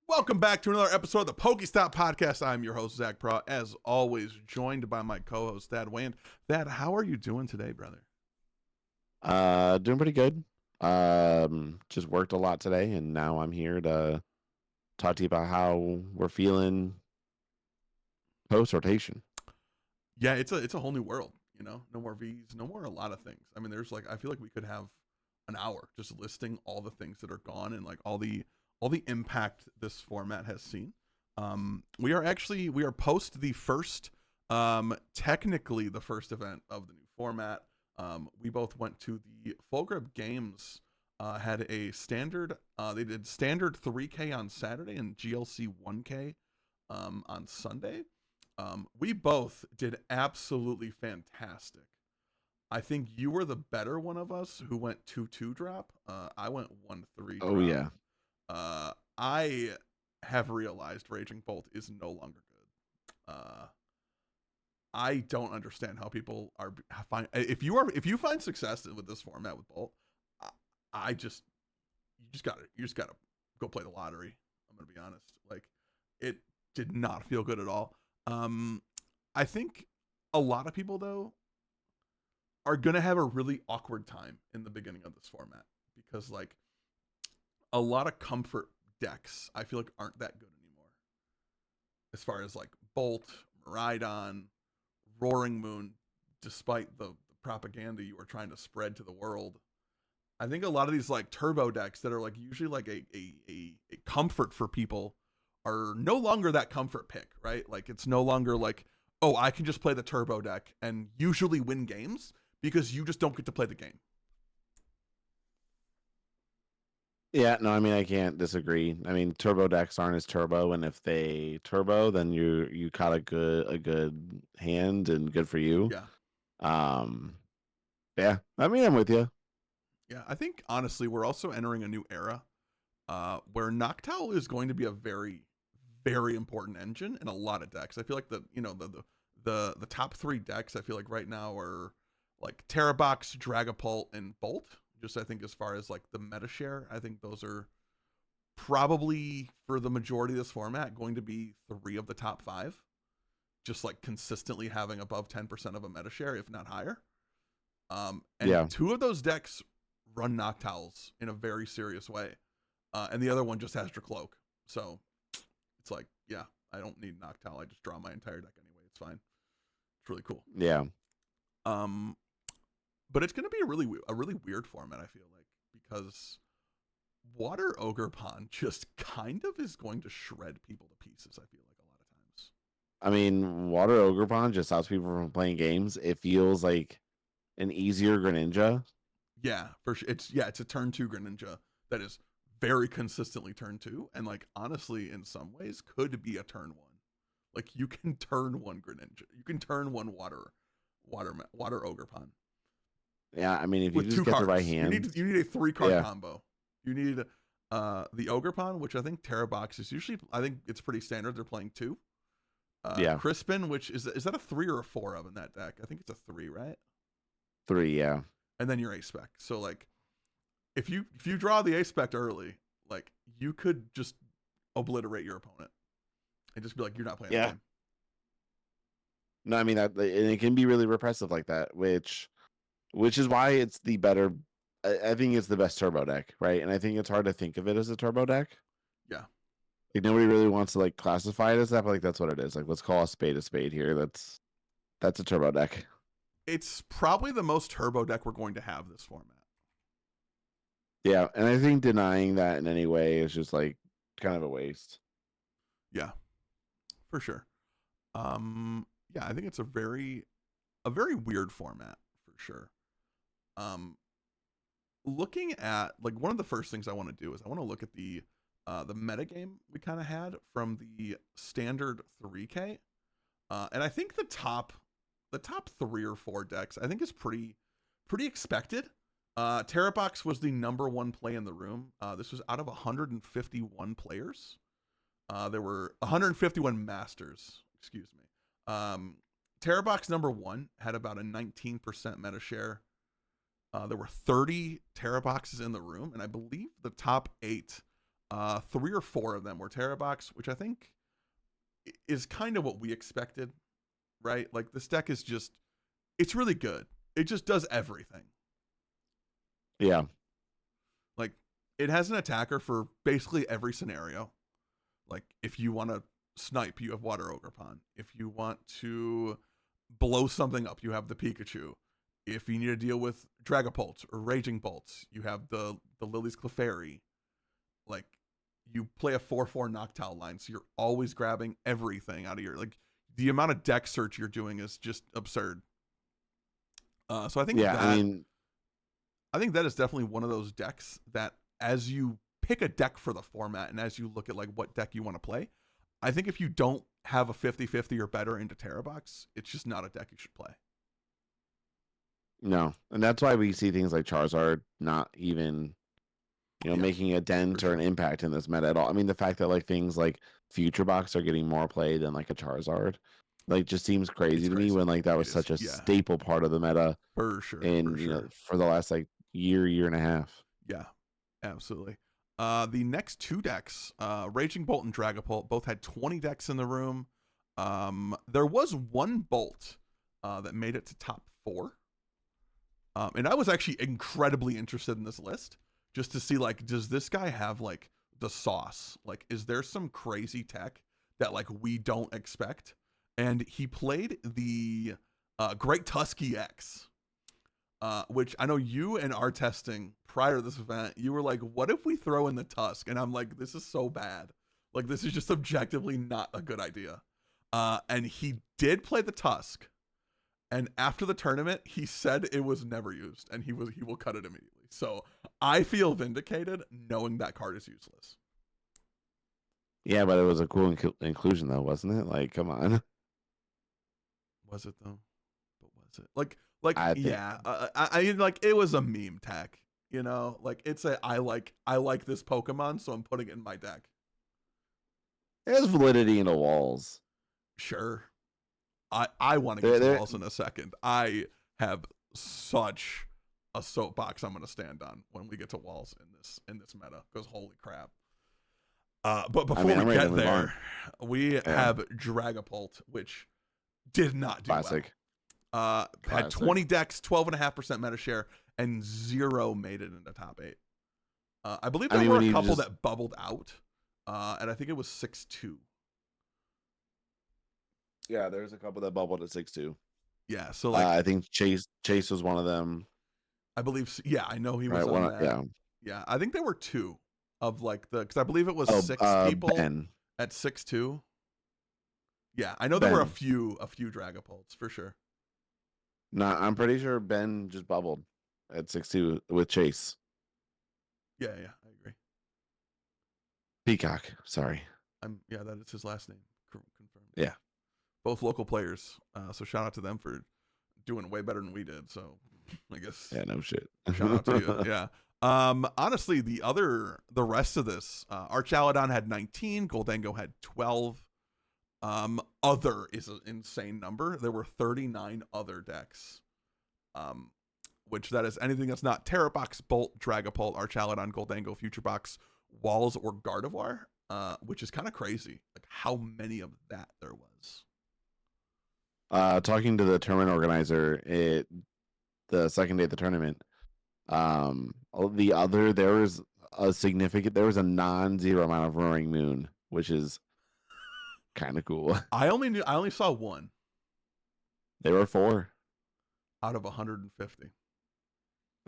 Welcome back to another episode of the PokeStop podcast. I'm your host, Zach Pro, as always, joined by my co-host, Thad Wayne. Thad, how are you doing today, brother? Doing pretty good. Just worked a lot today, and now I'm here to talk to you about how we're feeling post rotation. Yeah, it's a whole new world, you know? No more Vs, no more a lot of things. I mean, I feel like we could have an hour just listing all the things that are gone and like all the impact this format has seen. We are post the first technically the first event of the new format. We both went to the Full Grip Games, had a standard they did standard 3K on Saturday and GLC 1K on Sunday. We both did absolutely fantastic. I think you were the better one of us who went 2-2 drop. I went 1-3 Oh drop. yeah. I have realized Raging Bolt is no longer good. I don't understand how people are find if you find success with this format with Bolt. I just you just gotta go play the lottery. I'm gonna be honest. Like, it did not feel good at all. I think a lot of people though are gonna have a really awkward time in the beginning of this format because like a lot of comfort decks I feel like aren't that good anymore. As far as like Bolt, Miraidon, Roaring Moon, despite the propaganda you were trying to spread to the world. I think a lot of these like turbo decks that are like usually like a comfort for people are no longer that comfort pick, right? Like it's no longer like, oh, I can just play the turbo deck and usually win games because you just don't get to play the game. Yeah, no, I mean I can't disagree. I mean turbo decks aren't as turbo, and if they turbo, then you caught a good hand and good for you. Yeah. Um, yeah, I mean I'm with you. Yeah. I think honestly, we're also entering a new era where Noctowl is going to be a very, very important engine in a lot of decks. I feel like the top three decks I feel like right now are like Terrabox, Dragapult, and Bolt. Just I think as far as like the meta share, I think those are probably for the majority of this format going to be three of the top five. Just like consistently having above 10% of a meta share, if not higher. And Yeah, two of those decks run Noctowls in a very serious way. And the other one just has Dracloak. So it's like, yeah, I don't need Noctowl. I just draw my entire deck anyway. It's fine. It's really cool. yeah. Um, but it's going to be a really weird format, I feel like, because Water Ogre Pond just kind of is going to shred people to pieces, I feel like a lot of times. I mean Water Ogre Pond just stops people from playing games. It feels like an easier Greninja. Yeah, for sure. It's a turn two Greninja that is very consistently turn two, and like honestly, in some ways, could be a turn one. Like you can turn one Greninja, you can turn one water ogre pond Yeah, I mean if you with just two get the right cards. hand, You need a three card yeah, combo. You need the ogre pond, which I think Terrabox is usually. I think it's pretty standard. They're playing two. yeah. Crispin, which is that a three or a four of in that deck? I think it's a three, right? Three, yeah. And then your A spec. So like if you draw the A spec early, like you could just obliterate your opponent and just be like, you're not playing the Yeah. game. No, I mean that, and it can be really repressive like that, which is why it's the better. I think it's the best turbo deck, right? And I think it's hard to think of it as a turbo deck. Yeah. Like nobody really wants to like classify it as that, but like that's what it is. Like let's call a spade here. That's a turbo deck. It's probably the most turbo deck we're going to have this format. Yeah, and I think denying that in any way is just like kind of a waste. Yeah, for sure. Yeah, I think it's a very weird format for sure. Um, Looking at like one of the first things I want to do is I want to look at the meta game we kind of had from the standard 3K. And I think the top three or four decks I think is pretty expected. Terrabox was the number one play in the room. This was out of 151 players. There were 151 masters. Excuse me. Terrabox number one had about a 19% meta share. There were 30 Terraboxes in the room, and I believe the top eight 3 or 4 of them were Terra Box, which I think is kind of what we expected, right? Like this deck is just, it's really good. It just does everything. Yeah. Like it has an attacker for basically every scenario. Like if you want to snipe, you have Water Ogre Pond. If you want to blow something up, you have the Pikachu. If you need to deal with Dragapult or Raging Bolts, you have the Lily's Clefairy. Like you play a 4/4 Noctowl line, so you're always grabbing everything out of your, like the amount of deck search you're doing is just absurd. So I think I think that is definitely one of those decks that as you pick a deck for the format and as you look at like what deck you want to play, I think if you don't have a 50-50 or better into Terra Box, it's just not a deck you should play. No. And that's why we see things like Charizard not even, making a dent or an impact in this meta at all. I mean, the fact that like things like Future Box are getting more play than like a Charizard, like just seems crazy to me when like that was such a staple part of the meta for sure. For the last like year and a half. Yeah, absolutely. The next 2 decks, Raging Bolt and Dragapult, both had 20 decks in the room. There was 1 Bolt that made it to top 4. And I was actually incredibly interested in this list just to see, like, does this guy have, like, the sauce? Like, is there some crazy tech that, like, we don't expect? And he played the Great Tusky X, which I know you and our testing prior to this event, you were like, what if we throw in the Tusk? And I'm like, this is so bad. Like, this is just objectively not a good idea. And he did play the Tusk. And after the tournament, he said it was never used, and he will cut it immediately. So I feel vindicated knowing that card is useless. Yeah, but it was a cool inclusion, though, wasn't it? Like, come on. Was it though? But was it like yeah? I mean, like it was a meme tech, Like it's I like this Pokemon, so I'm putting it in my deck. There's validity into walls. Sure. I want to get to walls in a second. I have such a soapbox I'm going to stand on when we get to walls in this meta, because holy crap. But before we get there, we have Dragapult, which did not do Classic. well. Had 20 decks, 12.5% meta share, and 0 made it into top 8. I believe there were a couple that bubbled out, and I think it was 6-2. Yeah, there's a couple that bubbled at 6-2. Yeah, so like I think Chase was one of them. I believe. Yeah, I know he was on that. Yeah, I think there were 2 of like because I believe it was 6 people Ben. at 6-2. Yeah, I know there were a few Dragapults for sure. No, I'm pretty sure Ben just bubbled at 6-2 with Chase. Yeah, I agree. Peacock, sorry. Yeah, that is his last name. Confirmed. Yeah. Both local players. So shout out to them for doing way better than we did. So I guess. Yeah, no shit. Shout out to you. Yeah. Honestly, the rest of this, Archaladon had 19, Goldango had 12. Other is an insane number. There were 39 other decks. Which that is anything that's not Terra Box, Bolt, Dragapult, Archaladon, Goldango, Future Box, Walls, or Gardevoir. Which is kind of crazy. Like how many of that there was. Talking to the tournament organizer, the second day of the tournament, there was a non-zero amount of Roaring Moon, which is kind of cool. I only saw 1. There were 4 out of 150.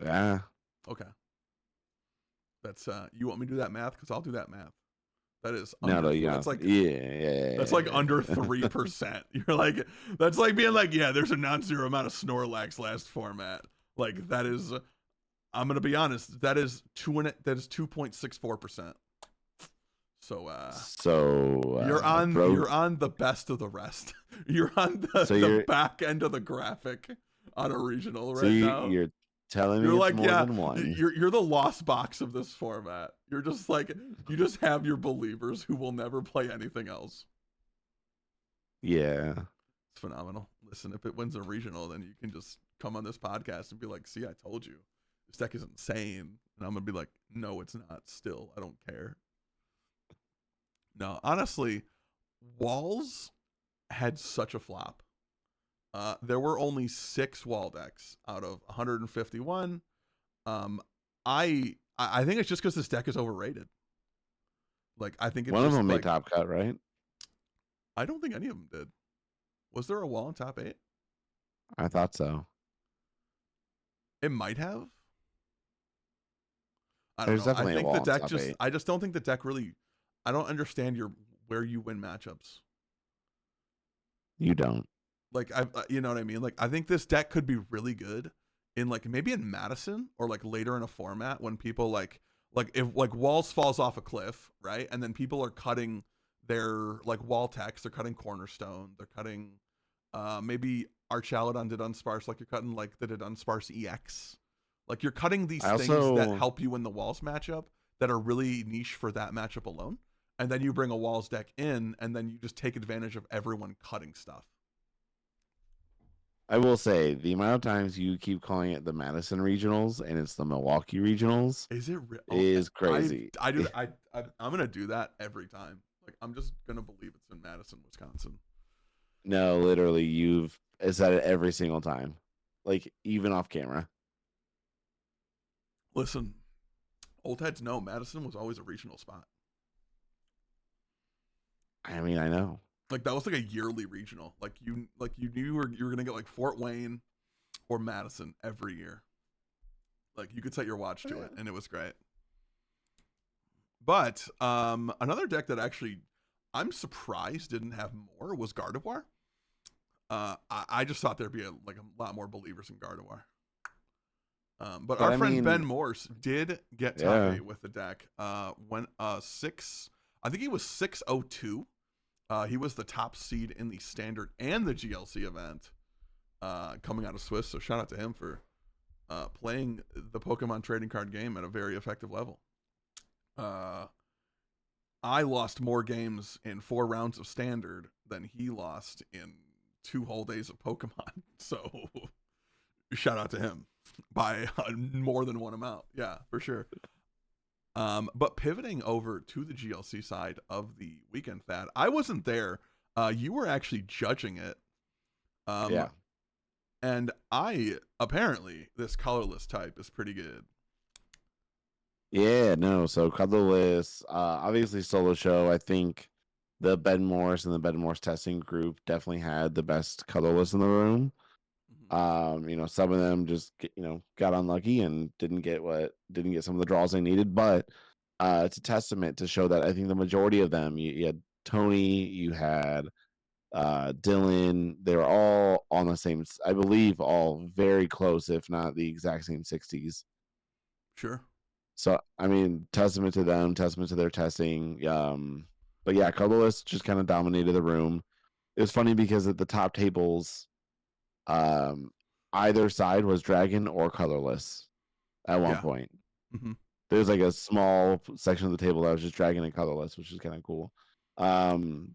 Yeah. Okay. That's you want me to do that math? Because I'll do that math. That is that's like that's like under 3%. You're like, that's like being like, yeah, there's a non-zero amount of Snorlax last format. Like that is, I'm gonna be honest, that is 2.64%. So you're on the best of the rest. You're on the back end of the graphic on a regional now. You're telling me you're it's more than one. You're the lost box of this format. You're just like, you just have your believers who will never play anything else. Yeah. It's phenomenal. Listen, if it wins a regional, then you can just come on this podcast and be like, see, I told you. This deck is insane. And I'm going to be like, no, it's not. Still, I don't care. No, honestly, walls had such a flop. There were only 6 wall decks out of 151. Um, I think it's just because this deck is overrated. Like I think it's One of just them made like top cut, right? I don't think any of them did. Was there a wall in top 8? I thought so. It might have. I don't There's know. I definitely a think the wall in deck top just. eight. I just don't think the deck really. I don't understand where you win matchups. You don't. Like you know what I mean. Like I think this deck could be really good in like maybe in Madison or like later in a format when people like if like walls falls off a cliff, right? And then people are cutting their like wall text. They're cutting cornerstone. They're cutting maybe Archalodon did unsparse. Like you're cutting like the did unsparse EX. Like you're cutting these I things that also help you win the walls matchup that are really niche for that matchup alone. And then you bring a walls deck in, and then you just take advantage of everyone cutting stuff. I will say the amount of times you keep calling it the Madison regionals and it's the Milwaukee regionals Is it real? Oh, is crazy. I do. I'm gonna do that every time. Like I'm just gonna believe it's in Madison, Wisconsin. No, literally, you've said it every single time, like even off camera. Listen, old heads know Madison was always a regional spot. I mean, I know. Like that was like a yearly regional. Like you knew you were gonna get like Fort Wayne or Madison every year. Like you could set your watch to it, and it was great. But another deck that actually I'm surprised didn't have more was Gardevoir. I just thought there'd be like a lot more believers in Gardevoir. But our I friend mean, Ben Morse did get top yeah. 8 with the deck. When 6, I think he was 602. He was the top seed in the standard and the GLC event coming out of Swiss. So shout out to him for playing the Pokemon trading card game at a very effective level. I lost more games in 4 rounds of standard than he lost in 2 whole days of Pokemon. So shout out to him by more than one amount. Yeah, for sure. But pivoting over to the GLC side of the weekend fad, I wasn't there. You were actually judging it. Yeah. And apparently this colorless type is pretty good. Yeah, no. So colorless, obviously solo show. I think the Ben Morse and the Ben Morse testing group definitely had the best colorless in the room. Some of them just got unlucky and didn't get some of the draws they needed, but it's a testament to show that I think the majority of them, you had Tony, you had Dylan, they were all on the same, I believe, all very close, if not the exact same 60s. Sure. So I mean, testament to them, testament to their testing. But yeah, colorless just kind of dominated the room. It was funny because at the top tables, either side was dragon or colorless at one Yeah. point. Mm-hmm. There's like a small section of the table that was just dragon and colorless, which is kind of cool.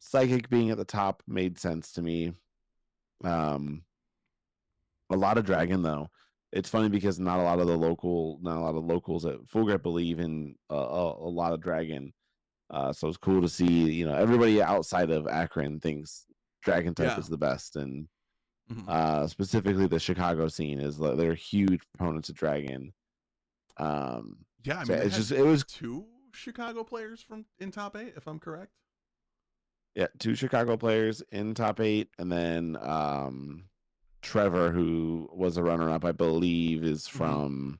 Psychic being at the top made sense to me. A lot of dragon though. It's funny because not a lot of locals at Full Grip believe in a lot of dragon. So it's cool to see, everybody outside of Akron thinks dragon type Yeah. is the best, and Mm-hmm. specifically the Chicago scene is they're huge proponents of dragon. Yeah, I So mean they it's had just it was 2 Chicago players from in top 8, if I'm correct. yeah, 2 Chicago players in top 8, and then Trevor, who was a runner up, I believe, is Mm-hmm. from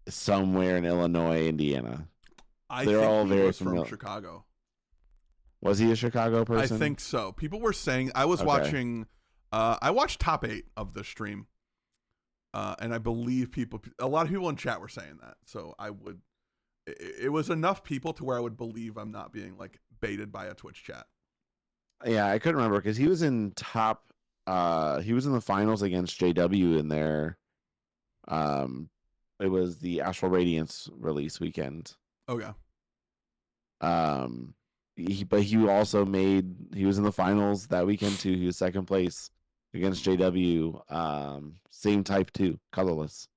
somewhere in Illinois, Indiana. I They're think all he very was from familiar. Chicago. Was he a Chicago I person? think so. People were saying I was Okay. watching. I watched top 8 of the stream, and I believe a lot of people in chat were saying that. So I would. It was enough people to where I would believe I'm not being like baited by a Twitch chat. Yeah, I couldn't remember because he was in top. He was in the finals against JW in there. Um, it was the Astral Radiance release weekend. Okay. But he also he was in the finals that weekend too. He was second place against JW. Same type too, colorless.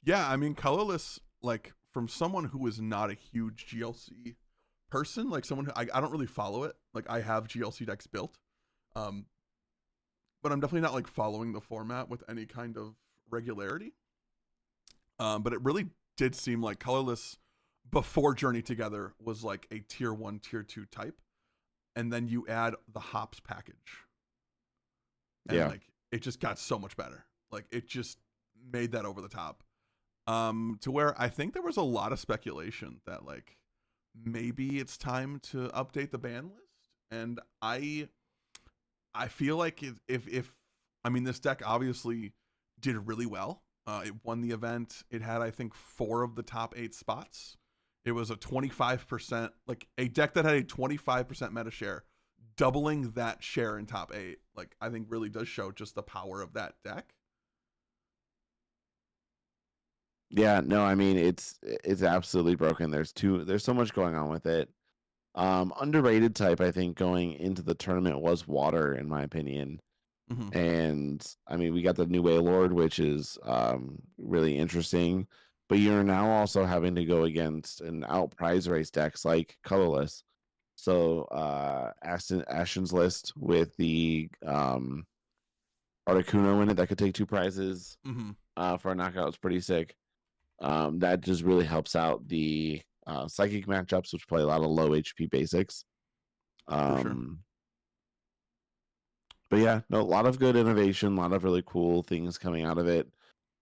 Yeah, I mean, colorless. Like from someone who is not a huge GLC person, like someone who I don't really follow it. Like I have GLC decks built, um, but I'm definitely not like following the format with any kind of regularity. But it really did seem like colorless before Journey Together was like a tier 1, tier 2 type, and then you add the hops package, and Yeah. like it just got so much better. Like it just made that over the top. To where I think there was a lot of speculation that like maybe it's time to update the ban list, and I feel like if I mean this deck obviously did really well. It won the event. It had I think 4 of the top 8 spots. It was a 25%, like a deck that had a 25% meta share, doubling that share in top 8. Like I think really does show just the power of that deck. Yeah, no, I mean it's absolutely broken. There's so much going on with it. Underrated type, I think, going into the tournament was water, in my opinion. Mm-hmm. And I mean, we got the new Waylord, which is really interesting. But you're now also having to go against an out prize race decks like colorless. So Ashen's list with the Articuno in it that could take 2 prizes Mm-hmm. for a knockout is pretty sick. That just really helps out the psychic matchups, which play a lot of low HP basics. For sure. But yeah, no, a lot of good innovation, a lot of really cool things coming out of it.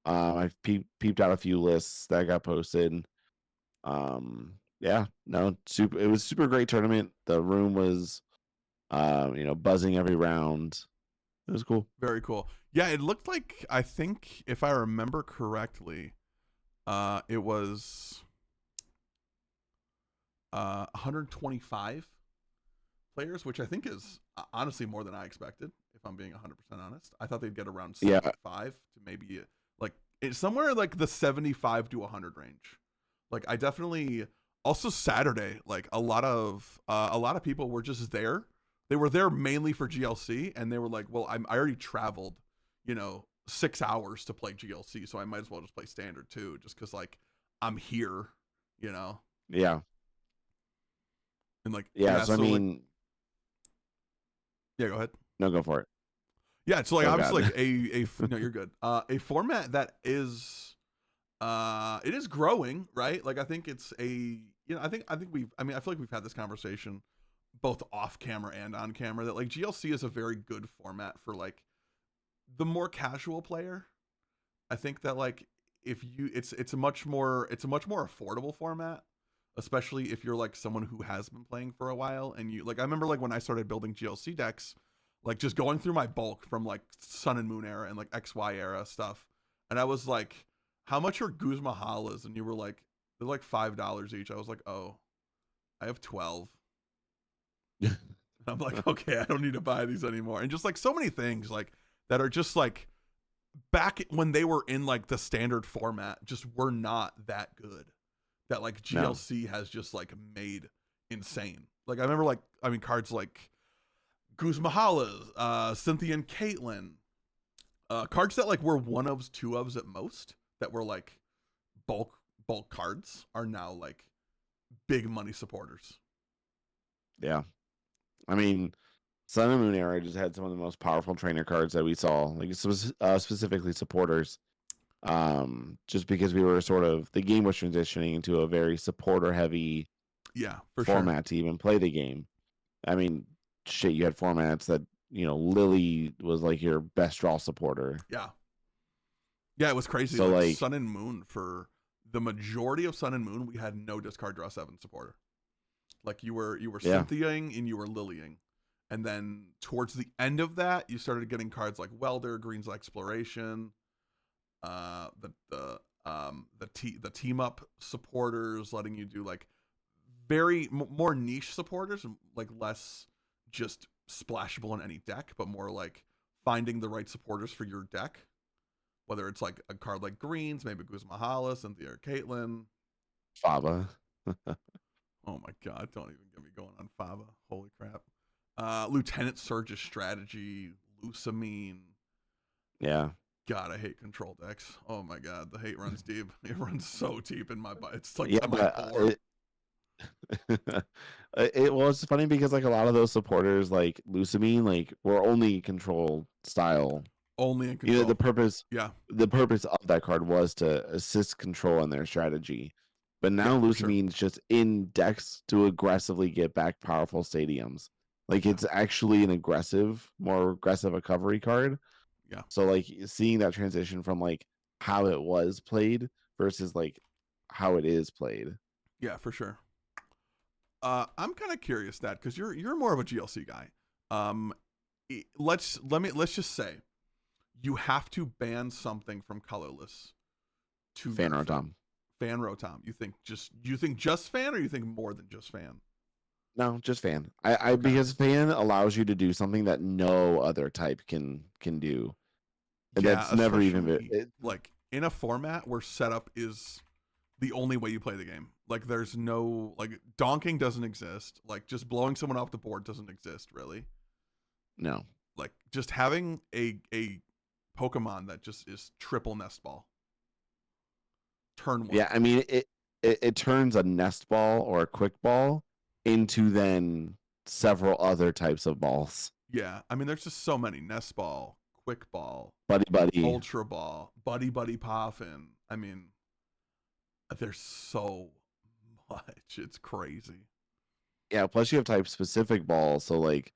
I've peeped out a few lists that got posted. Yeah, no, super. It was super great tournament. The room was, buzzing every round. It was cool. Very cool. Yeah, it looked like I think if I remember correctly, it was 125 players, which I think is honestly more than I expected. If I'm being 100% honest, I thought they'd get around Yeah, 75 to maybe like it's somewhere like the 75 to 100 range. Like I definitely also Saturday, like a lot of people were just there. They were there mainly for GLC, and they were like, "Well, I already traveled, 6 hours to play GLC, so I might as well just play standard too, just because like I'm here, you know." yeah, And like yeah. yeah, So I so like mean, yeah, go ahead. no, go for it. Yeah, so like Oh obviously God. like a no, you're good. A format that is it is growing, right? Like I think it's a I think we've I mean I feel like we've had this conversation both off camera and on camera that like GLC is a very good format for like the more casual player. I think that like if you it's a much more affordable format, especially if you're like someone who has been playing for a while and you like I remember like when I started building GLC decks, like just going through my bulk from like Sun and Moon era and like XY era stuff, and I was like, how much are Guz Mahalas? And you were like, they're like $5 each. I was like, oh, I have 12. And I'm like, okay, I don't need to buy these anymore. And just like so many things like that are just like back when they were in like the standard format just were not that good that like No. GLC has just like made insane. Like I remember like I mean cards like Guz Mahalas, Cynthia and Caitlyn, cards that like were one ofs, two ofs at most that were like bulk cards are now like big money supporters. Yeah. I mean, Sun and Moon era just had some of the most powerful trainer cards that we saw, like specifically supporters. Just because we were sort of the game was transitioning into a very supporter heavy Yeah, for sure. format to even play the game. I mean, shit, you had formats that Lily was like your best draw supporter. Yeah. Yeah, it was crazy. So Like like, Sun and Moon for the majority of Sun and Moon, we had no discard draw 7 supporter. Like you were yeah, Cynthiaing and you were Lilying. And then towards the end of that, you started getting cards like Welder, Green's Exploration, the team up supporters, letting you do like more niche supporters, like less just splashable in any deck, but more like finding the right supporters for your deck. Whether it's like a card like Greens, maybe Guz Mahala, Cynthia or Caitlyn. Fava. Oh my god, don't even get me going on Fava. Holy crap. Lieutenant Surge's strategy, Lusamine. Yeah. God, I hate control decks. Oh my god, the hate runs deep. It runs so deep in my butt. It's like Yeah, to my but core. It's funny because like a lot of those supporters, like Lusamine, like were only control style. Only in You know, control. Yeah, the purpose of that card was to assist control in their strategy. But now yeah, for sure. Lusamine's just in decks to aggressively get back powerful stadiums. Like Yeah, it's actually an more aggressive recovery card. yeah, So like seeing that transition from like how it was played versus like how it is played. yeah, for sure. I'm kind of curious that because you're more of a GLC guy. Um, let's just say you have to ban something from colorless to Fan nerf art it. Tom. Fan Rotom. You think just fan or you think more than just fan? No, just fan. I Okay. because fan allows you to do something that no other type can do. And Yeah, that's never even been especially like in a format where setup is the only way you play the game. Like there's no like donking doesn't exist. Like just blowing someone off the board doesn't exist really. no. Like just having a Pokemon that just is triple nest ball. Turn one. Yeah, I mean it turns a nest ball or a quick ball into then several other types of balls. Yeah. I mean there's just so many. Nest ball, quick ball, Buddy buddy. ultra ball, buddy buddy poffin. I mean, there's so much. It's crazy. Yeah, plus you have type specific balls, so like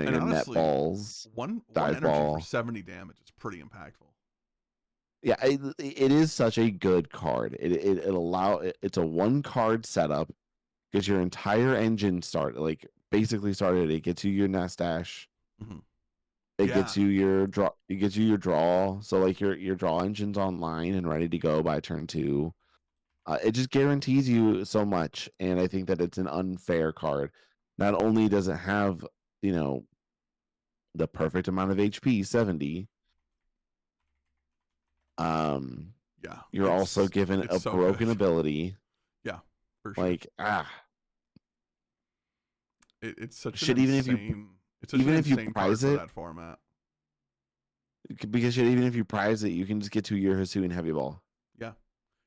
And your net honestly, balls, one dive energy for ball. 70 damage is pretty impactful. Yeah, it is such a good card. It's a one card setup because your entire engine basically started. It gets you your nest dash. Mm-hmm. It Yeah, gets you your draw. It gets you your draw. So like your draw engine's online and ready to go by turn two. It just guarantees you so much, and I think that it's an unfair card. Not only does it have you know the perfect amount of HP, 70. Um, yeah. you're also given It's a so good. broken ability. Yeah, for sure. Like It's such an shit. Even if you insane. It's such an even if you insane card prize for it, that format. because shit, even if you prize it, you can just get to your Hisuian heavy ball. Yeah,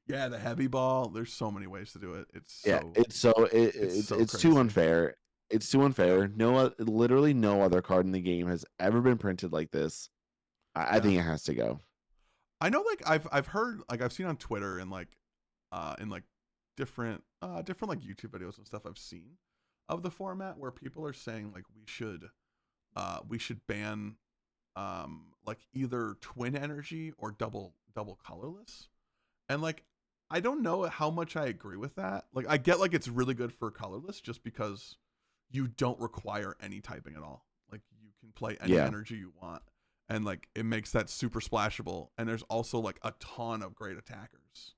yeah. The heavy ball. There's so many ways to do it. Yeah, it's too Crazy. unfair. It's too Yeah, unfair. Literally no other card in the game has ever been printed like this. I yeah. think it has to go. I know. Like I've heard. Like I've seen on Twitter and like in like different like YouTube videos and stuff I've seen of the format where people are saying like we should ban like either twin energy or double colorless. And like I don't know how much I agree with that. Like I get like it's really good for colorless just because you don't require any typing at all. Like you can play any Yeah, energy you want and like it makes that super splashable and there's also like a ton of great attackers.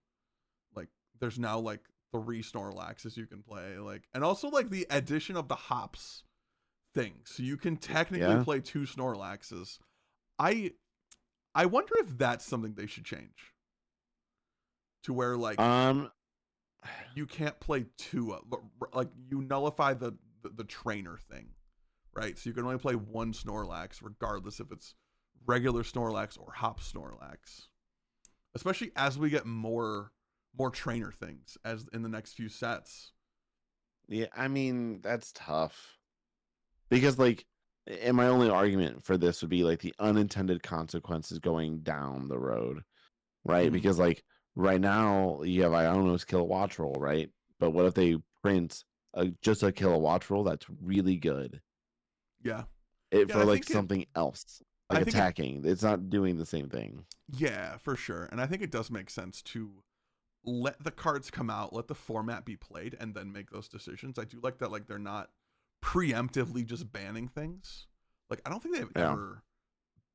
Like there's now like 3 Snorlaxes you can play like and also like the addition of the hops thing. So you can technically yeah. play 2 Snorlaxes. I I wonder if that's something they should change to where like Um, you can't play two like you nullify the trainer thing, right? So you can only play 1 Snorlax regardless if it's regular Snorlax or Hop Snorlax. Especially as we get more trainer things as in the next few sets. yeah. I mean, that's tough because and my only argument for this would be like the unintended consequences going down the road, right? Mm-hmm. Because like right now you have Iono's Kilowatt roll, right? But what if they print just a Kilowatt roll that's really good Yeah. it Yeah, and for like something else, like I think it attacking? It's not doing the same thing. yeah, for sure. And I think it does make sense to let the cards come out, let the format be played, and then make those decisions. I do like that like they're not preemptively just banning things. Like I don't think they've Yeah. ever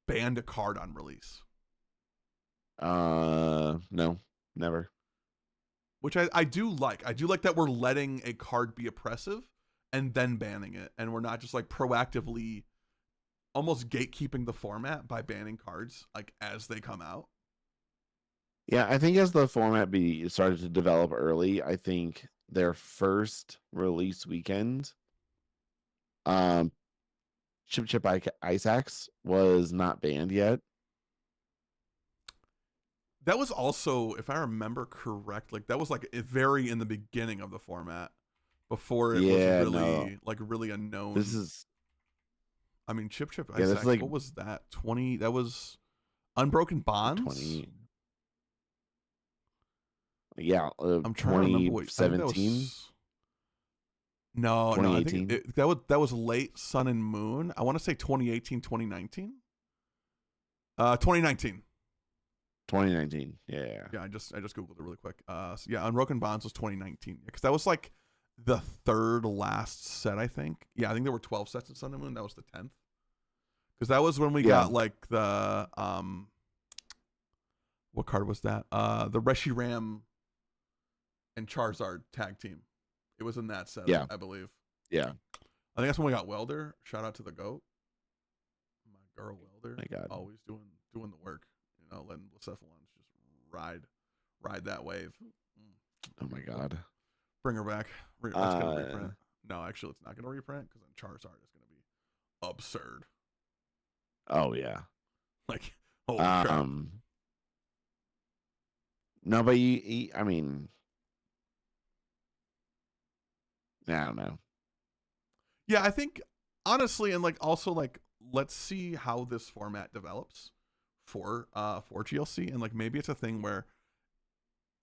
banned a card on release. No, never. Which I do like. I do like that we're letting a card be oppressive and then banning it. And we're not just like proactively almost gatekeeping the format by banning cards like as they come out. Yeah, I think as the format be started to develop early, I think their first release weekend, um, Ice Axe was not banned yet. That was also, if I remember correct, like that was like very in the beginning of the format, before it was Yeah, no. really like really a This known. is I mean, Chip yeah, this is Isaac. like What was that? 20. That was Unbroken Bonds. 20 yeah, I'm trying to remember what. I think that 2017, was. No, no. I think 2018, that was late Sun and Moon. I want to say 2018, 2019. 2019. 2019. Yeah. Yeah, I just googled it really quick. So yeah, Unbroken Bonds was 2019 because that was like the third last set, I think. Yeah, I think there were 12 sets in Sun and Moon. That was the 10th because that was when we Yeah. got like the what card was that? The Reshiram and Charizard tag team. It was in that set, Yeah. I believe. Yeah. I think that's when we got Welder. Shout out to the GOAT, my girl Welder. My God. Always doing the work. You know, letting Cephalons just ride that wave. Oh my God. Bring her back. That's gonna reprint. No, actually, it's not gonna reprint because then Charizard is gonna be absurd. Oh yeah. Like, holy crap. No, but I mean, I don't know. Yeah, I think honestly, and like also like let's see how this format develops for GLC, and like maybe it's a thing where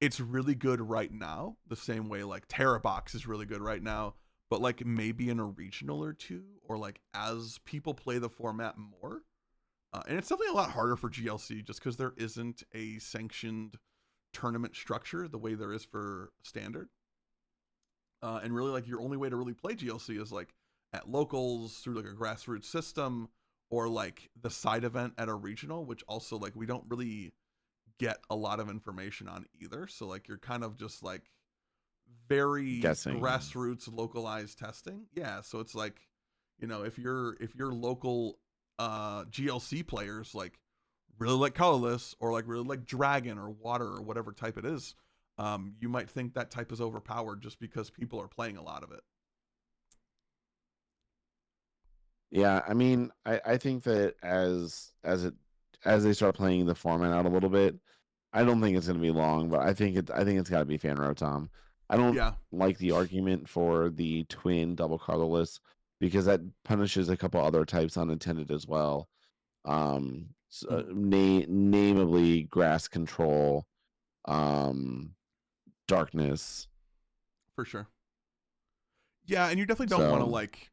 it's really good right now, the same way like Terrabox is really good right now, but like maybe in a regional or two, or like as people play the format more. And it's definitely a lot harder for GLC just because there isn't a sanctioned tournament structure the way there is for standard. And really, like your only way to really play GLC is like at locals through like a grassroots system, or like the side event at a regional, which also like we don't really get a lot of information on either. So like you're kind of just like very Guessing. grassroots localized testing. Yeah, so it's like, if your local GLC players like really like colorless, or like really like dragon or water or whatever type it is, you might think that type is overpowered just because people are playing a lot of it. Yeah, I mean, I think that as they start playing the format out a little bit, I don't think it's going to be long, but I think it's got to be fan rotom. I don't Yeah, like the argument for the twin double colorless because that punishes a couple other types unintended as well. Namely grass control, um, darkness. for sure. Yeah, and you definitely don't want to So like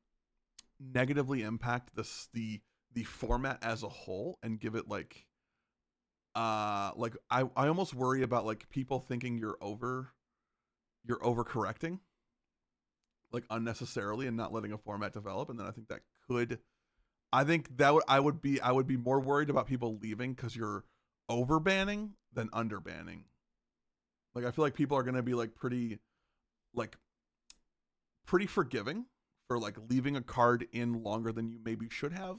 negatively impact the format as a whole and give it like I almost worry about like people thinking you're overcorrecting like unnecessarily and not letting a format develop, and then I would be more worried about people leaving because you're over banning than under banning. Like I feel like people are gonna be like pretty forgiving for like leaving a card in longer than you maybe should have,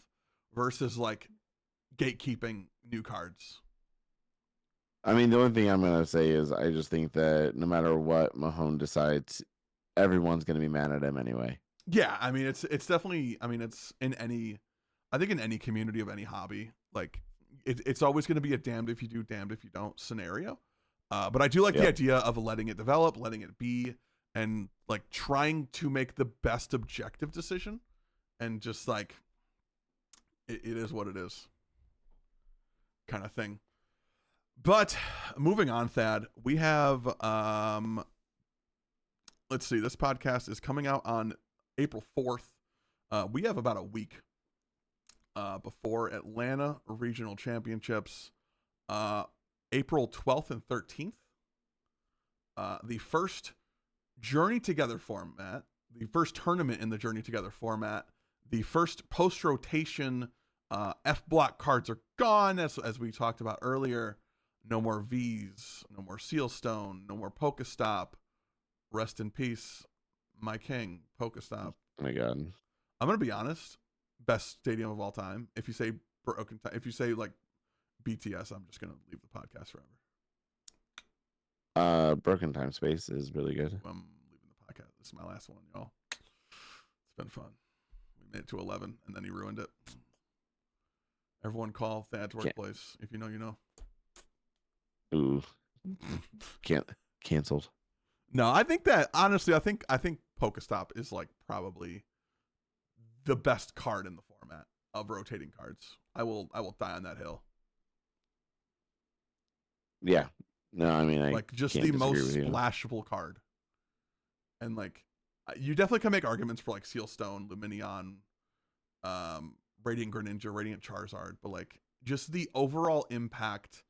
versus like gatekeeping new cards. I mean, the only thing I'm gonna say is I just think that no matter what Mahone decides, everyone's gonna be mad at him anyway. Yeah, I mean it's definitely, I mean it's in any, I think in any community of any hobby, like it's always going to be a damned if you do, damned if you don't scenario. But I do like the idea of letting it develop, letting it be, and like trying to make the best objective decision, and just like it is what it is, kind of thing. But moving on, Thad, we have let's see, this podcast is coming out on April 4th. We have about a week before Atlanta Regional Championships, April 12th and 13th. The first Journey Together format, the first tournament in the Journey Together format, the first post rotation F block cards are gone, as we talked about earlier. No more V's, no more Sealstone, no more PokeStop. Rest in peace, my king, PokeStop. Oh my God. I'm gonna be honest. Best stadium of all time. If you say broken, if you say like BTS, I'm just gonna leave the podcast forever. Broken Time Space is really good. I'm leaving the podcast. This is my last one, y'all. It's been fun. We made it to 11, and then he ruined it. Everyone call Thad's workplace. If you know, you know. Ooh, can't canceled. No, I think that honestly, I think PokeStop is like probably the best card in the format of rotating cards. I will die on that hill. Yeah. No, I mean I Like just can't the disagree with most you. splashable card. And like you definitely can make arguments for like Sealstone, Luminion, Radiant Greninja, Radiant Charizard, but like just the overall impact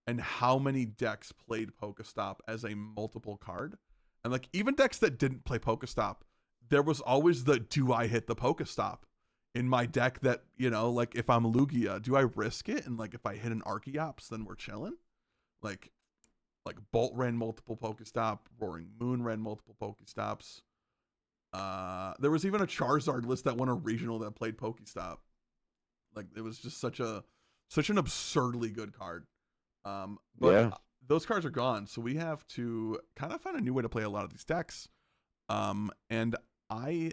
and how many decks played Pokestop as a multiple card. And like even decks that didn't play Pokestop, there was always the do I hit the Pokestop in my deck that, like if I'm Lugia, do I risk it? And like if I hit an Archeops, then we're chilling. Like Bolt ran multiple Pokestop, Roaring Moon ran multiple Pokestops. There was even a Charizard list that won a regional that played Pokestop. Like it was just such an absurdly good card. But Yeah. those cards are gone, so we have to kind of find a new way to play a lot of these decks. And I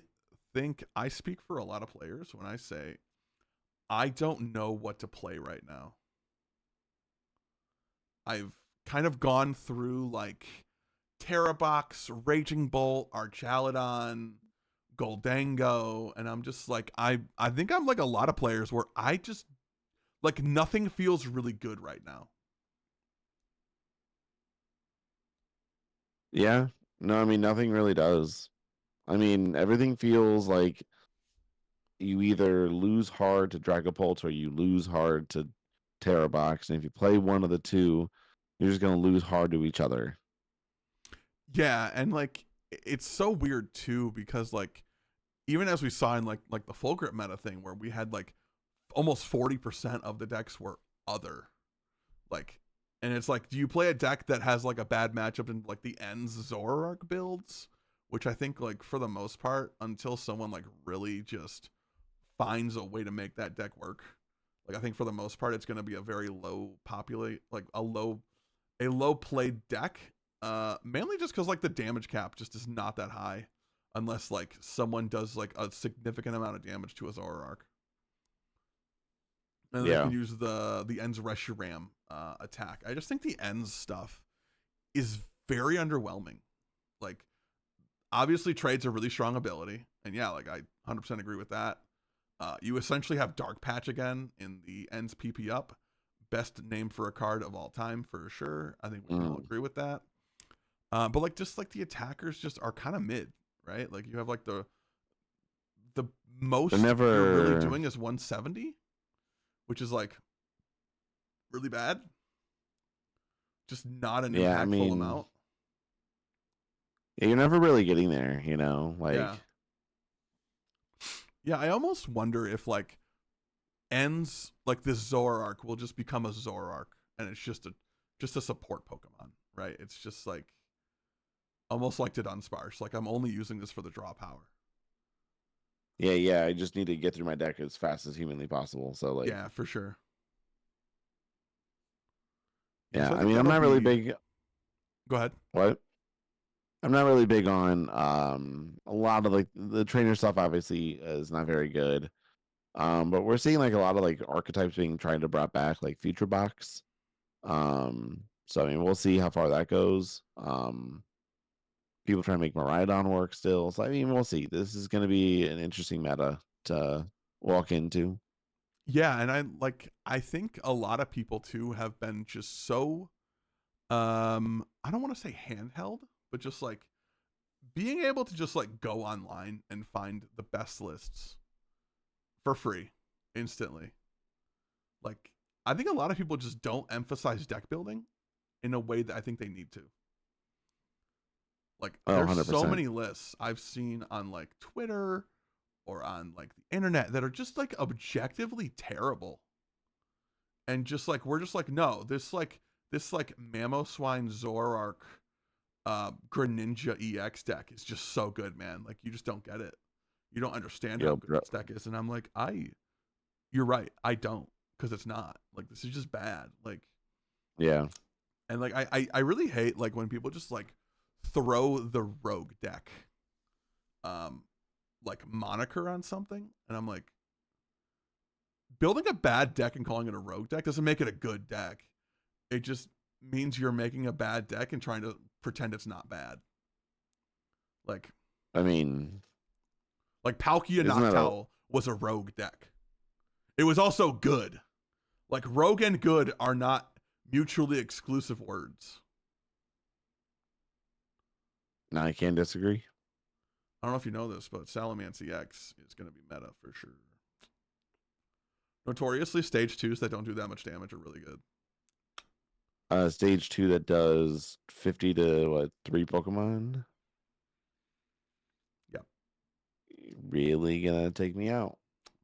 think I speak for a lot of players when I say I don't know what to play right now. I've kind of gone through like Terrabox, Raging Bolt, Archaludon, Goldango, and I'm just like I think I'm like a lot of players where I just like nothing feels really good right now. Yeah. No, I mean nothing really does. I mean everything feels like you either lose hard to Dragapult or you lose hard to Terrabox, and if you play one of the two, you're just gonna lose hard to each other. Yeah, and like it's so weird too because like even as we saw in like the full grip meta thing where we had like almost 40% of the decks were other. Like and it's like do you play a deck that has like a bad matchup in like the ends Zoroark builds, which I think like for the most part until someone like really just finds a way to make that deck work. Like I think for the most part it's going to be a very low populate like a low played deck. Mainly just because like the damage cap just is not that high, unless like someone does like a significant amount of damage to a Zoroark, and they Yeah. can use the Ends Reshiram attack. I just think the Ends stuff is very underwhelming. Like obviously trade's a really strong ability, and yeah, like I 100% agree with that. You essentially have Dark Patch again in the Ends PP up. Best name for a card of all time for sure. I think we can all agree with that. But like just like the attackers just are kind of mid, right? Like you have like the They're most you're really never. doing is 170, which is like really bad. Just not an Yeah, I impactful mean, amount. yeah, you're never really getting there, you know? Yeah. Like, Yeah, I almost wonder if like ends like this Zoroark will just become a Zoroark and it's just a support Pokemon, right? It's just like almost like to Dunsparce. Like I'm only using this for the draw power. yeah, I just need to get through my deck as fast as humanly possible. So, like, Yeah, for sure. Yeah, yeah, so I I think mean, I'm that'll not really be. big. Go ahead. What? I'm not really big on a lot of like the trainer stuff obviously is not very good. But we're seeing like a lot of like archetypes being tried to brought back, like Future Box. So I mean, we'll see how far that goes. People trying to make Maridon work still. So I mean, we'll see. This is going to be an interesting meta to walk into. Yeah, and I think a lot of people too have been just so I don't want to say handheld, but just like being able to just like go online and find the best lists for free instantly. Like I think a lot of people just don't emphasize deck building in a way that I think they need to. Like Oh, there's so 100%. many lists I've seen on like Twitter or on like the internet that are just like objectively terrible. And just like we're just like no, this like Mamoswine Zoroark Greninja EX deck is just so good, man. Like you just don't get it. You don't understand how Yo, good bro. this deck is. And I'm like, you're right. I don't, because it's not. Like this is just bad. Like, Yeah. and like I really hate like when people just like throw the rogue deck, um, like moniker on something, and I'm like, building a bad deck and calling it a rogue deck doesn't make it a good deck. It just means you're making a bad deck and trying to pretend it's not bad. Like, I mean, Palkia isn't that a Noctowl was a rogue deck. It was also good. Like, rogue and good are not mutually exclusive words. no, I can't disagree. I don't know if you know this, but Salamence EX is going to be meta for sure. Notoriously, stage 2s that don't do that much damage are really good. Stage 2 that does 50 to 3 Pokemon. Yep. Really gonna take me out.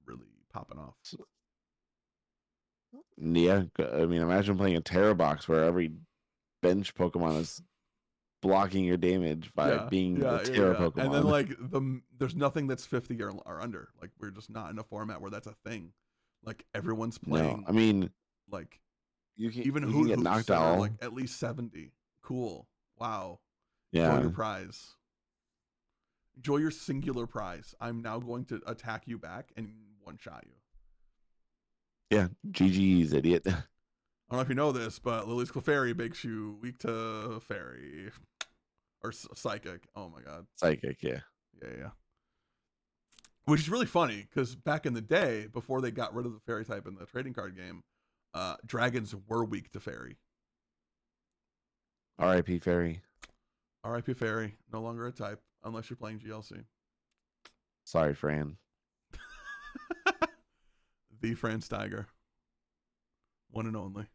Really popping off. Yeah, I mean, imagine playing a Terra box where every bench Pokemon is blocking your damage by being a Terra Pokemon. And then like there's nothing that's 50 or under. Like, we're just not in a format where that's a thing. Like, everyone's playing. No, I mean, like, you can even you can get Hoops knocked that are out. like at least 70. Cool. Wow. Yeah. Enjoy your prize. Enjoy your singular prize. I'm now going to attack you back and one-shot you. Yeah, GG's, idiot. I don't know if you know this, but Lily's Clefairy makes you weak to Fairy. Or Psychic. Oh my god. Psychic, yeah. Yeah. Which is really funny, because back in the day, before they got rid of the Fairy type in the trading card game, dragons were weak to Fairy. R.I.P. Fairy. R.I.P. Fairy. No longer a type, unless you're playing GLC. Sorry, Fran. The Fran Steiger. One and only.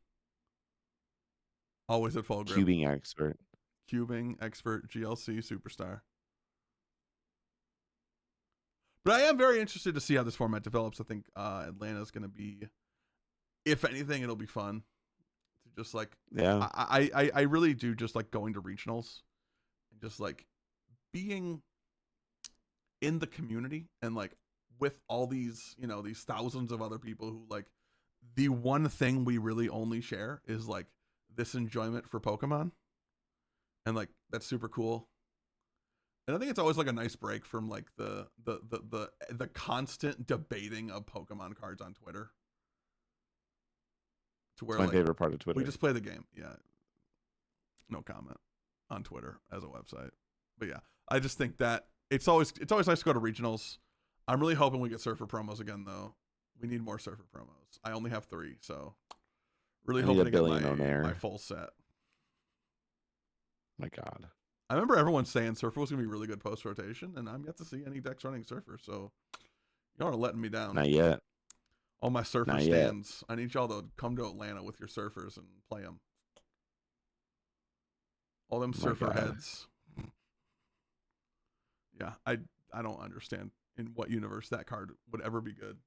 Always at full grip. Cubing expert. Cubing expert, GLC superstar. But I am very interested to see how this format develops. I think Atlanta's going to be, if anything, it'll be fun. To just like, yeah, I really do just like going to regionals and just like being in the community and like with all these, these thousands of other people who like, the one thing we really only share is like this enjoyment for Pokemon. And like, that's super cool. And I think it's always like a nice break from like the constant debating of Pokemon cards on Twitter. To where it's my favorite part of Twitter. We just play the game. Yeah. No comment on Twitter as a website. But yeah, I just think that it's always nice to go to regionals. I'm really hoping we get Surfer promos again though. We need more Surfer promos. I only have 3, so really hoping to get my full set. My God. I remember everyone saying Surfer was going to be really good post-rotation, and I'm yet to see any decks running Surfer, so y'all are letting me down. Not yet. All my Surfer stands. I need y'all to come to Atlanta with your Surfers and play them. All them Surfer heads. Yeah, I don't understand in what universe that card would ever be good.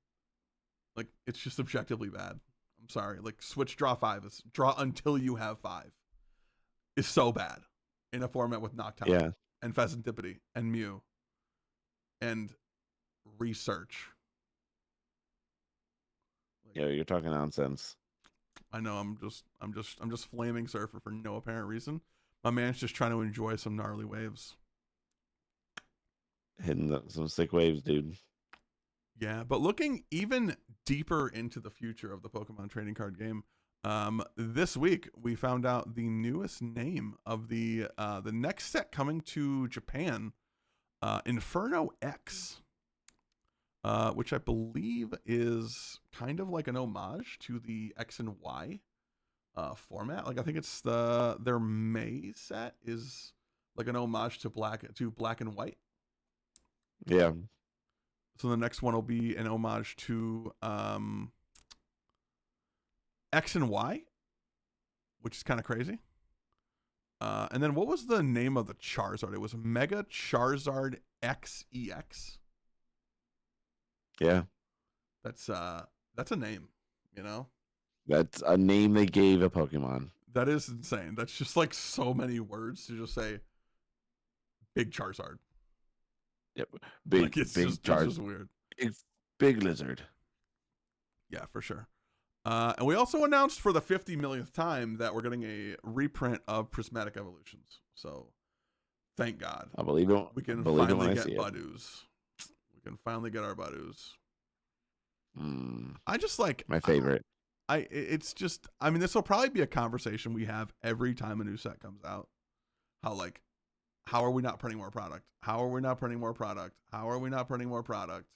Like, it's just objectively bad. I'm sorry. Like, switch draw 5 is draw until you have 5 is so bad in a format with Noctowl and Pheasantipity and Mew and Research. Like, yeah, you're talking nonsense. I know. I'm just flaming Surfer for no apparent reason. My man's just trying to enjoy some gnarly waves. Hitting some sick waves, dude. Yeah, but looking even deeper into the future of the Pokemon trading card game, this week we found out the newest name of the next set coming to Japan, Inferno X, which I believe is kind of like an homage to the X and Y format. Like, I think it's their May set is like an homage to black and white. Yeah. So the next one will be an homage to X and Y, which is kind of crazy. And then what was the name of the Charizard? It was Mega Charizard XEX. Yeah. That's a name, That's a name they gave a Pokemon. That is insane. That's just like so many words to just say big Charizard. Yep. Big, like it's big just weird. Big lizard. Yeah, for sure. And we also announced for the 50 millionth time that we're getting a reprint of Prismatic Evolutions. So, thank God. I believe it. We can finally get Budoos. We can finally get our Budoos. I just like my favorite. It's just, I mean, this will probably be a conversation we have every time a new set comes out. How are we not printing more product? How are we not printing more product? How are we not printing more product?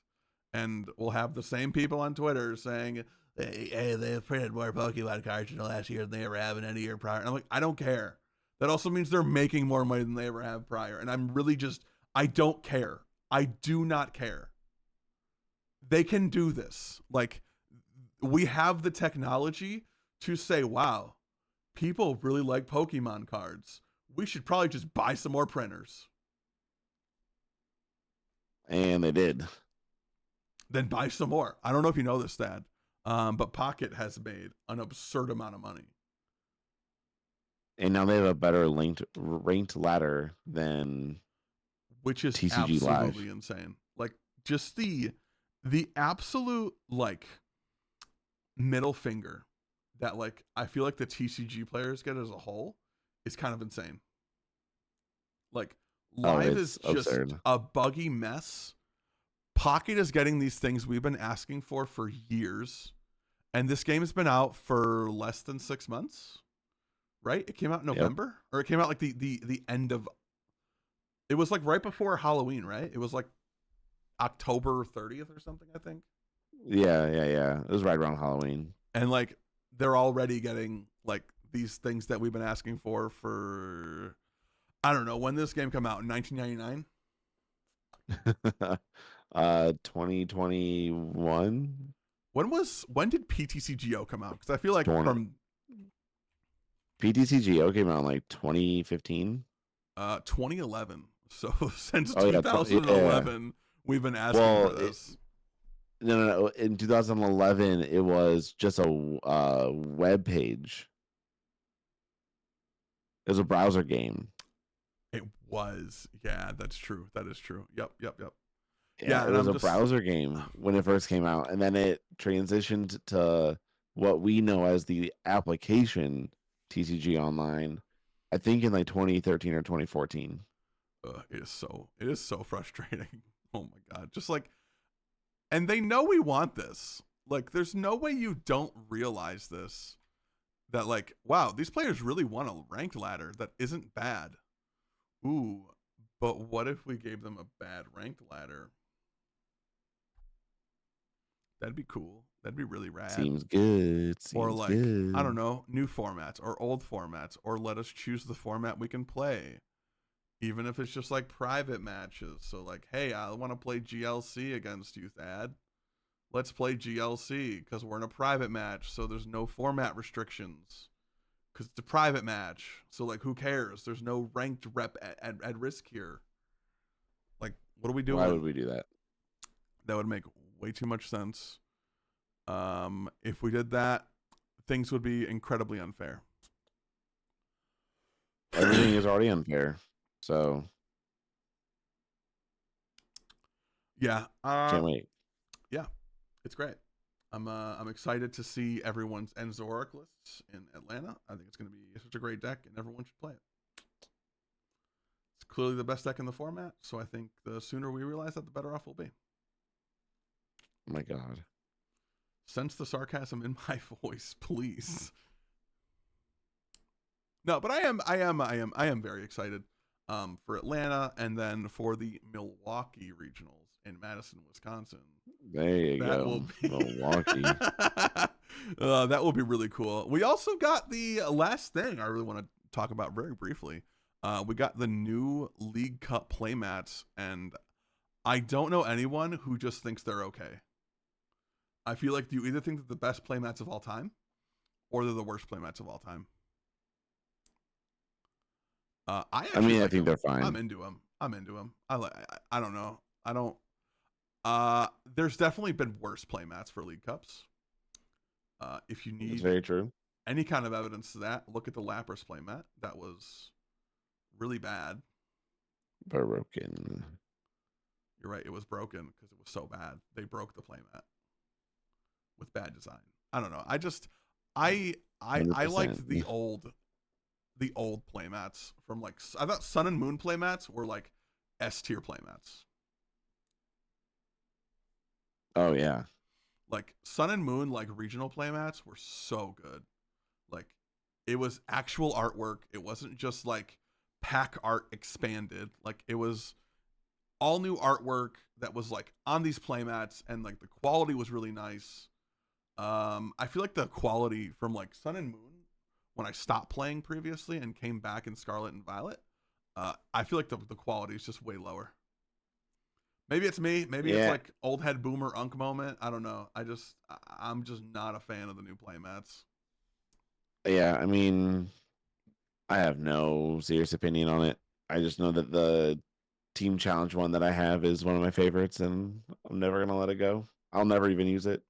And we'll have the same people on Twitter saying, hey, they've printed more Pokemon cards in the last year than they ever have in any year prior. And I'm like, I don't care. That also means they're making more money than they ever have prior. And I'm really just, I don't care. I do not care. They can do this. Like, we have the technology to say, wow, people really like Pokemon cards. We should probably just buy some more printers. And they did. Then buy some more. I don't know if you know this, Dad, but Pocket has made an absurd amount of money. And now they have a better ranked ladder than which is TCG absolutely Live. Insane. Like, just the absolute, like, middle finger that, like, I feel like the TCG players get as a whole is kind of insane. Like, Live is just absurd. a buggy mess. Pocket is getting these things we've been asking for years, and this game has been out for less than 6 months, right? It came out in November, or it came out like the end of. It was like right before Halloween, right? It was like October 30th or something, I think. Yeah. It was right around Halloween, and like they're already getting like these things that we've been asking for I don't know when this game come out in 1999. 2021. When did PTCGO come out? Because I feel like 20. from PTCGO came out in like 2015. 2011. So since 2011, we've been asking for this. No. In 2011, it was just a web page. It was a browser game. It was. Yeah, that's true. That is true. Yep. Yeah, it was a browser game when it first came out, and then it transitioned to what we know as the application TCG Online, I think in like 2013 or 2014. It is so frustrating. Oh my God. Just like, and they know we want this. Like, there's no way you don't realize this. That like, wow, these players really want a ranked ladder that isn't bad. Ooh, but what if we gave them a bad ranked ladder? That'd be cool. That'd be really rad. Seems good. Or like, I don't know, new formats or old formats, or let us choose the format we can play. Even if it's just like private matches. So like, hey, I want to play GLC against you, Thad. Let's play GLC because we're in a private match, so there's no format restrictions. Because it's a private match, so like, who cares? There's no ranked rep at risk here. Like, what are we doing? Why would we do that? That would make way too much sense. If we did that, things would be incredibly unfair. Everything is already unfair, so yeah. Can't wait. Yeah, it's great. I'm excited to see everyone's Enzoric lists in Atlanta. I think it's going to be such a great deck, and everyone should play it. It's clearly the best deck in the format, so I think the sooner we realize that, the better off we'll be. Oh my God. Sense the sarcasm in my voice, please. No, but I am very excited for Atlanta, and then for the Milwaukee regionals in Madison, Wisconsin. There you go. Milwaukee. That will be really cool. We also got the last thing I really want to talk about very briefly. We got the new League Cup playmats, and I don't know anyone who just thinks they're okay. I feel like you either think they're the best playmats of all time, or they're the worst playmats of all time. I think they're fine. I'm into them. I don't know. There's definitely been worse playmats for League Cups. If you need It's very true. Any kind of evidence to that, look at the Lapras playmat. That was really bad. Broken. You're right. It was broken because it was so bad. They broke the playmat with bad design. I don't know. I liked the old playmats from like, I thought Sun and Moon playmats were like S tier playmats. Oh yeah. Like Sun and Moon, like regional playmats were so good. Like it was actual artwork. It wasn't just like pack art expanded. Like it was all new artwork that was like on these playmats, and like the quality was really nice. I feel like the quality from like Sun and Moon, when I stopped playing previously and came back in Scarlet and Violet, I feel like the quality is just way lower. Maybe it's me. Maybe it's Yeah, like old head boomer unk moment. I don't know. I'm just not a fan of the new playmats. yeah. I mean, I have no serious opinion on it. I just know that the team challenge one that I have is one of my favorites, and I'm never gonna let it go. I'll never even use it.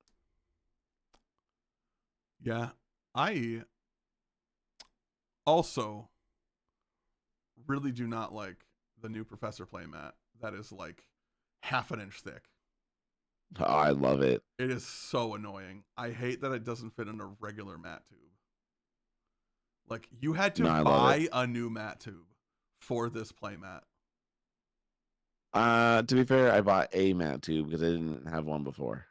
Yeah, I also really do not like the new Professor playmat that is like half an inch thick. Oh, I love it. It is so annoying. I hate that it doesn't fit in a regular mat tube. Like you had to No, I love it. buy a new mat tube for this playmat. To be fair, I bought a mat tube because I didn't have one before.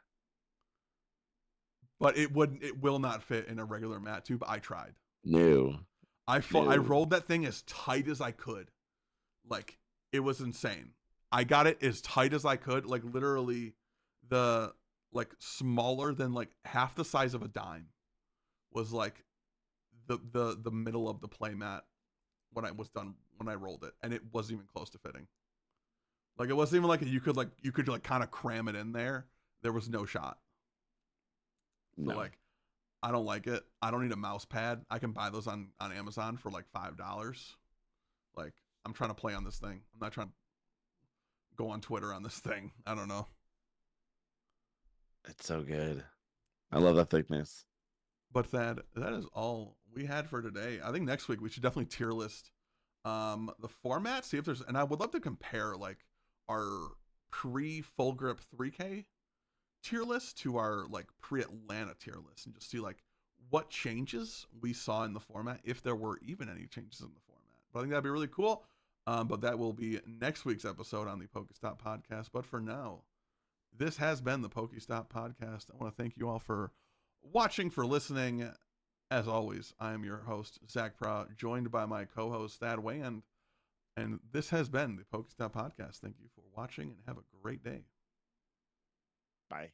But it will not fit in a regular mat tube. I tried. No, I no. rolled that thing as tight as I could. Like it was insane. I got it as tight as I could, like literally the like smaller than like half the size of a dime was like the middle of the playmat when I was done when I rolled it, and it wasn't even close to fitting. Like it wasn't even like you could like kind of cram it in there. There was no shot. So No. like I don't like it. I don't need a mouse pad. I can buy those on Amazon for like $5. Like I'm trying to play on this thing. I'm not trying to go on Twitter on this thing. I don't know. It's so good. I love the thickness. But that is all we had for today. I think next week we should definitely tier list the format, see if there's, and I would love to compare like our pre full grip 3K tier list to our like pre Atlanta tier list and just see like what changes we saw in the format, if there were even any changes in the format. But I think that'd be really cool. But that will be next week's episode on the PokeStop podcast. But for now, this has been the PokeStop podcast. I want to thank you all for watching, for listening. As always, I am your host, Zach Prout, joined by my co host, Thad Wand. And this has been the PokeStop podcast. Thank you for watching and have a great day. Bye.